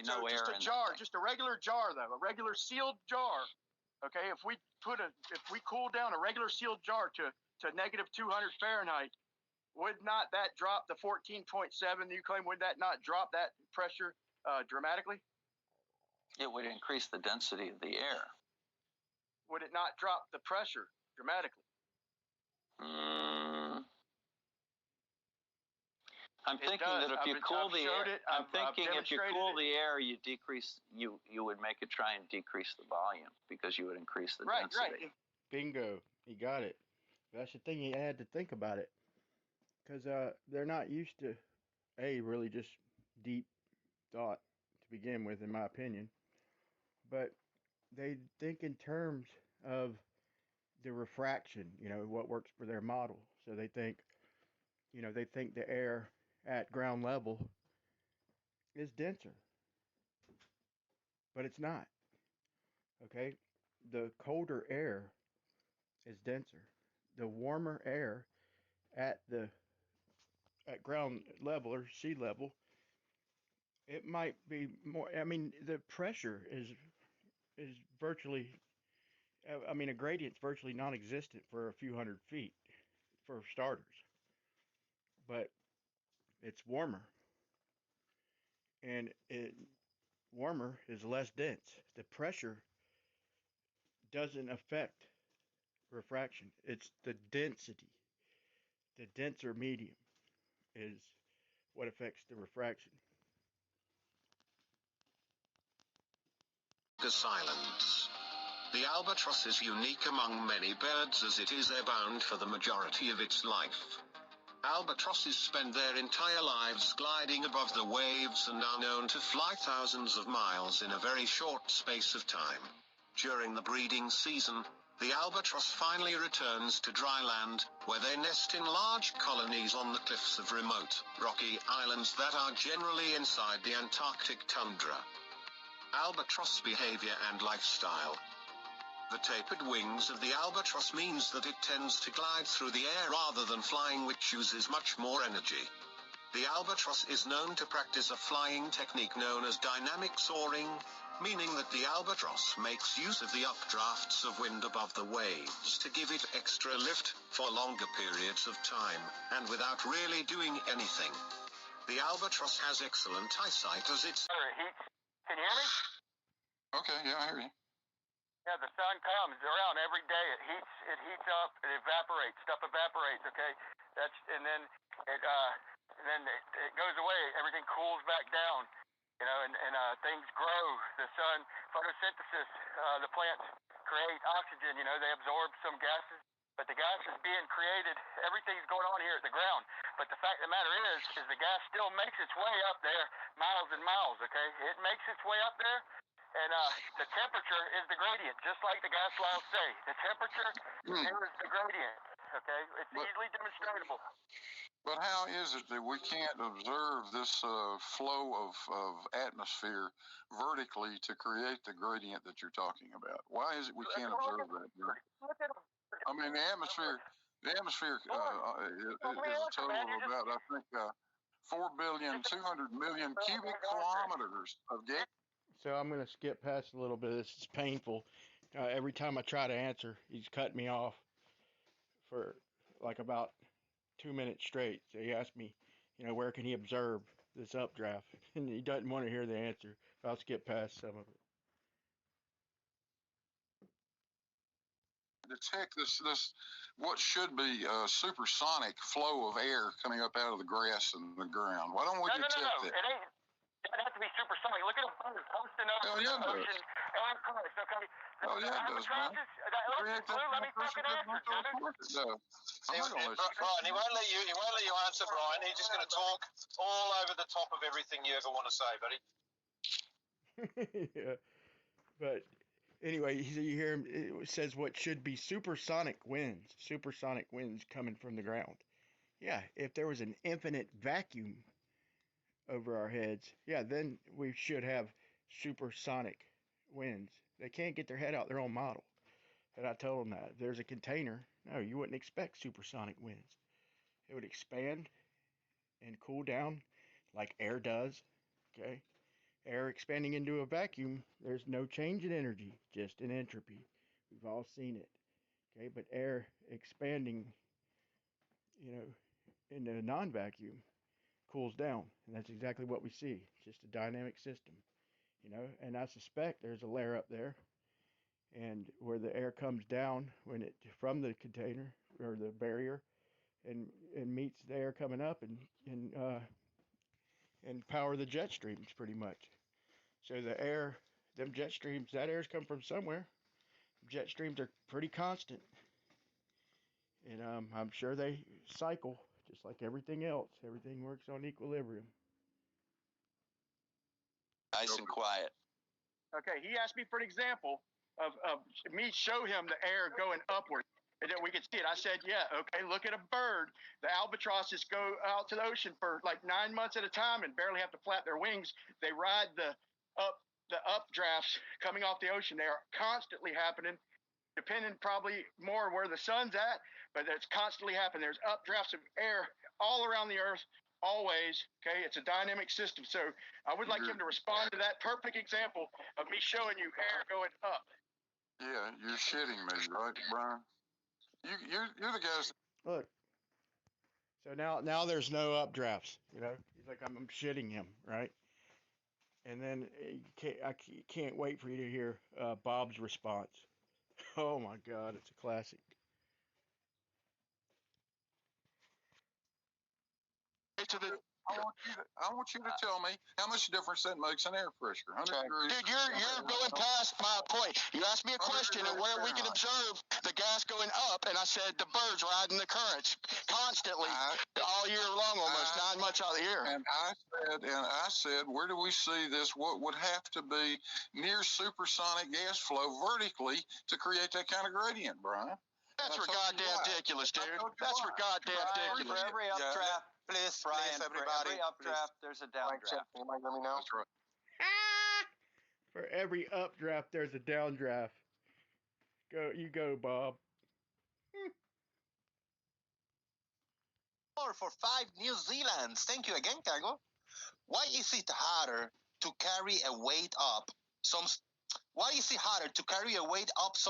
no air in jar, just a regular jar though, a regular sealed jar. Okay, if we cool down a regular sealed jar to negative 200 Fahrenheit, would not that drop the 14.7 you claim? Would that not drop that pressure dramatically? It would increase the density of the air. Would it not drop the pressure dramatically? I'm thinking that if you cool the air, I'm thinking if you cool the air, you decrease. You would make it try and decrease the volume because you would increase the density. Right. Bingo, you got it. That's the thing you had to think about it, because they're not used to really just deep thought to begin with, in my opinion. But they think in terms of the refraction, what works for their model. So they think, the air at ground level is denser, but it's not. Okay, the colder air is denser. The warmer air at ground level or sea level, it might be more. I mean, the pressure is virtually. I mean, a gradient's virtually non-existent for a few hundred feet, for starters. But it's warmer, and warmer is less dense. The pressure doesn't affect refraction. It's the density. The denser medium is what affects the refraction. The silence. The albatross is unique among many birds as it is airbound for the majority of its life. Albatrosses spend their entire lives gliding above the waves and are known to fly thousands of miles in a very short space of time. During the breeding season, the albatross finally returns to dry land, where they nest in large colonies on the cliffs of remote, rocky islands that are generally inside the Antarctic tundra. Albatross behavior and lifestyle. The tapered wings of the albatross means that it tends to glide through the air rather than flying, which uses much more energy. The albatross is known to practice a flying technique known as dynamic soaring, meaning that the albatross makes use of the updrafts of wind above the waves to give it extra lift for longer periods of time, and without really doing anything. The albatross has excellent eyesight as it's... Can you hear me? Okay, yeah, I hear you. Yeah, the sun comes around every day. It heats up, it evaporates. Stuff evaporates. Okay, and then it goes away. Everything cools back down. And things grow. The sun, photosynthesis. The plants create oxygen. They absorb some gases, but the gas is being created. Everything's going on here at the ground. But the fact of the matter is the gas still makes its way up there, miles and miles. Okay, it makes its way up there. And the temperature is the gradient, just like the gas laws say. The temperature is the gradient, okay? It's easily demonstrable. But how is it that we can't observe this flow of atmosphere vertically to create the gradient that you're talking about? Why is it we can't observe that? I mean, the atmosphere is a total of about, I think, 4,200,000,000 cubic kilometers of gas. So I'm going to skip past a little bit. This is painful. Every time I try to answer, he's cutting me off for like about 2 minutes straight. So he asked me, where can he observe this updraft? And he doesn't want to hear the answer. I'll skip past some of it. Detect this what should be a supersonic flow of air coming up out of the grass and the ground. Why don't we detect that? It ain't. It has to be supersonic. Look at them posting up in the ocean. Okay? Oh, yeah, it does, man. Let me fucking answer, No. Brian, he won't let you answer, Brian. He's just going to talk all over the top of everything you ever want to say, buddy. Yeah. But anyway, you hear him, it says what should be supersonic winds coming from the ground. Yeah, if there was an infinite vacuum over our heads, then we should have supersonic winds. They can't get their head out their own model. And I told them that. If there's a container, no, you wouldn't expect supersonic winds. It would expand and cool down like air does, okay? Air expanding into a vacuum, there's no change in energy, just in entropy. We've all seen it. Okay, but air expanding, into a non-vacuum cools down, and that's exactly what we see. It's just a dynamic system, and I suspect there's a layer up there, and where the air comes down from the container or the barrier, and meets the air coming up and power the jet streams pretty much. So them jet streams, that air's come from somewhere. Jet streams are pretty constant, and I'm sure they cycle just like everything else. Everything works on equilibrium. Nice and quiet. Okay, he asked me for an example of me show him the air going upward. And then we could see it. I said, yeah, okay, look at a bird. The albatrosses go out to the ocean for like 9 months at a time and barely have to flap their wings. They ride the updrafts coming off the ocean. They are constantly happening, depending probably more where the sun's at, but it's constantly happening. There's updrafts of air all around the earth, always. Okay, it's a dynamic system. So I would like him to respond to that perfect example of me showing you air going up. Yeah, you're shitting me, right, Brian? You're the guys. Look. So now there's no updrafts. He's like, I'm shitting him, right? And then I can't wait for you to hear Bob's response. Oh my God, it's a classic. I want you to tell me how much difference that makes in air pressure. 100 degrees. Dude, you're going past my point. You asked me a question of where we can observe the gas going up, and I said the birds riding the currents constantly all year long, almost 9 months out of the year. And I said, where do we see this? What would have to be near supersonic gas flow vertically to create that kind of gradient, Brian? That's for goddamn ridiculous, dude. That's for goddamn ridiculous. For every updraft, please, everybody. For every updraft, there's a downdraft. Anybody hear me now? That's right. For every updraft, there's a downdraft. You go, Bob. Or for 5 New Zealands. Thank you again, Cargo. Why is it harder to carry a weight up some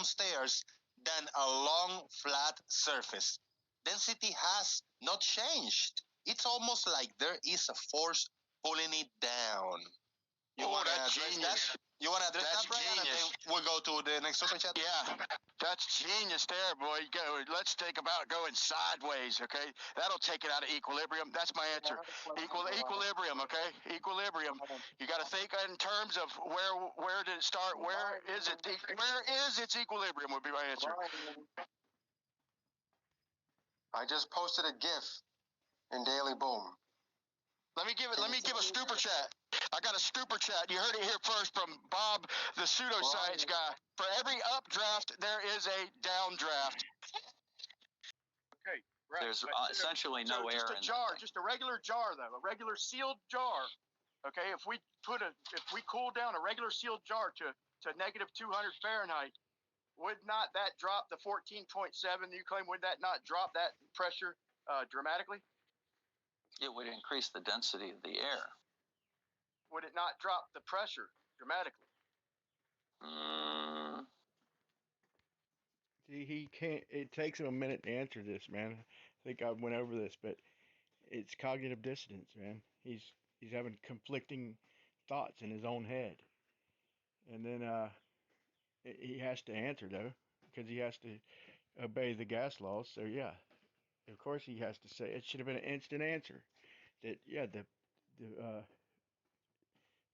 stairs than a long flat surface? Density has not changed. It's almost like there is a force pulling it down. You want to address that? You want to address that, Brian? And then we'll go to the next super chat. Yeah, that's genius there, boy. Let's think about going sideways, okay? That'll take it out of equilibrium. That's my answer. Equilibrium, okay? Equilibrium. You got to think in terms of where did it start? Where is its equilibrium would be my answer. I just posted a GIF in Daily Boom. Let me give a super chat. I got a super chat. You heard it here first from Bob, the pseudoscience guy. For every updraft, there is a downdraft. Okay, right. There's essentially no air in jar, just a regular jar though, a regular sealed jar. Okay, if we cool down a regular sealed jar to negative 200 Fahrenheit, would not that drop the 14.7 you claim? Would that not drop that pressure dramatically? It would increase the density of the air. Would it not drop the pressure dramatically? See, he can't. It takes him a minute to answer this, man. I think I went over this, but it's cognitive dissonance, man. He's having conflicting thoughts in his own head, and then he has to answer though, because he has to obey the gas laws. So yeah, of course he has to say it. Should have been an instant answer. That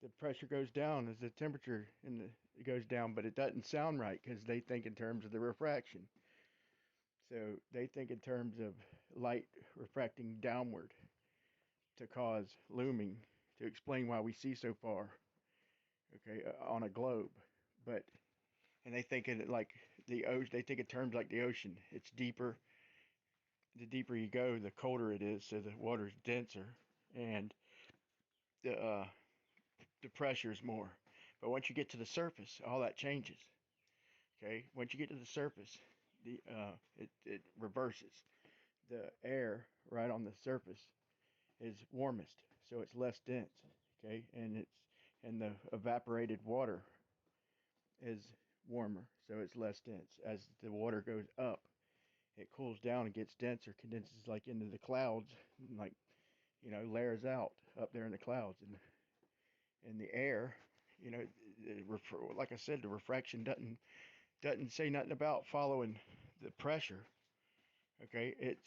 the pressure goes down as the temperature it goes down, but it doesn't sound right because they think in terms of the refraction. So they think in terms of light refracting downward to cause looming, to explain why we see so far, okay, on a globe. And they think it like the ocean. They think in terms like the ocean. It's deeper. The deeper you go, the colder it is, so the water's denser, and the pressure is more. But once you get to the surface, all that changes. Okay, once you get to the surface, it reverses. The air right on the surface is warmest, so it's less dense. Okay, and and the evaporated water is warmer, so it's less dense. As the water goes up, it cools down and gets denser, condenses like into the clouds, like, layers out up there in the clouds, and the air, like I said, the refraction doesn't say nothing about following the pressure. Okay, it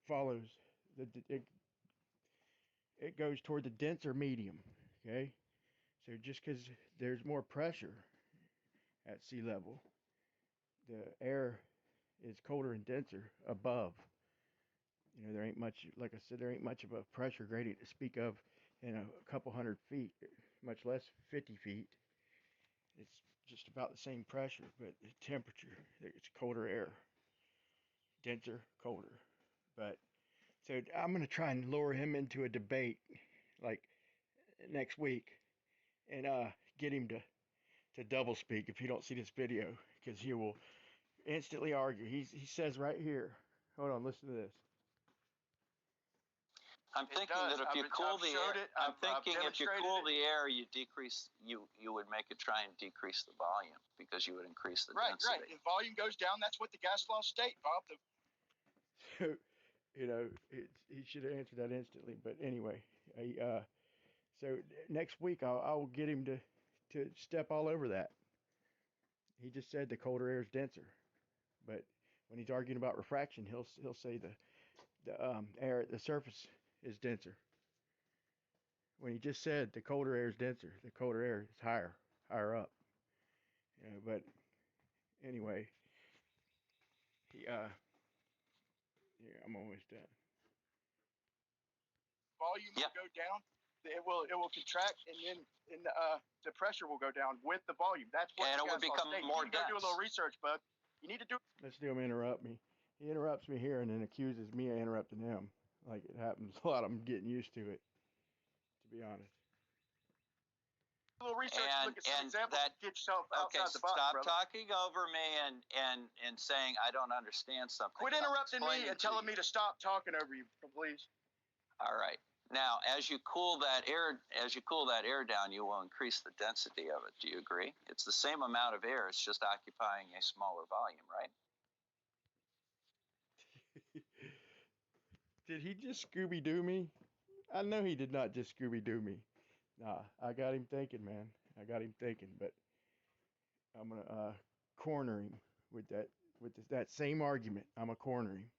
follows it goes toward the denser medium. Okay, so just because there's more pressure at sea level, the air is colder and denser above. There ain't much, like I said, there ain't much of a pressure gradient to speak of in a couple 100 feet, much less 50 feet. It's just about the same pressure, but the temperature, it's colder air, denser, colder. But so I'm gonna try and lure him into a debate, like next week, and get him to double speak if you don't see this video, because he will instantly argue. He says right here. Hold on, listen to this. I'm thinking that if you cool the air, you decrease. You would make it try and decrease the volume because you would increase the density. Right. If volume goes down, that's what the gas laws state, Bob. So, he should have answered that instantly. But anyway, so next week I'll get him to step all over that. He just said the colder air is denser, but when he's arguing about refraction, he'll say the air at the surface is denser. When he just said the colder air is denser, the colder air is higher up. But anyway, I'm almost done. Volume will go down. It will contract, and then the pressure will go down with the volume. That's what. And it would become more dense. You need to go do a little research, bud. You need to do. Let's do him interrupt me. He interrupts me here and then accuses me of interrupting him. Like it happens a lot. I'm getting used to it, to be honest. A little research, look at some examples, get yourself outside the box, stop brother. talking over me and saying I don't understand something. Quit interrupting me and telling me to stop talking over you, please. All right. Now, as you cool that air down, you will increase the density of it. Do you agree? It's the same amount of air. It's just occupying a smaller volume, right? Did he just Scooby-Doo me? I know he did not just Scooby-Doo me. Nah, I got him thinking, man. I got him thinking, but I'm gonna corner him with that same argument. I'm gonna corner him.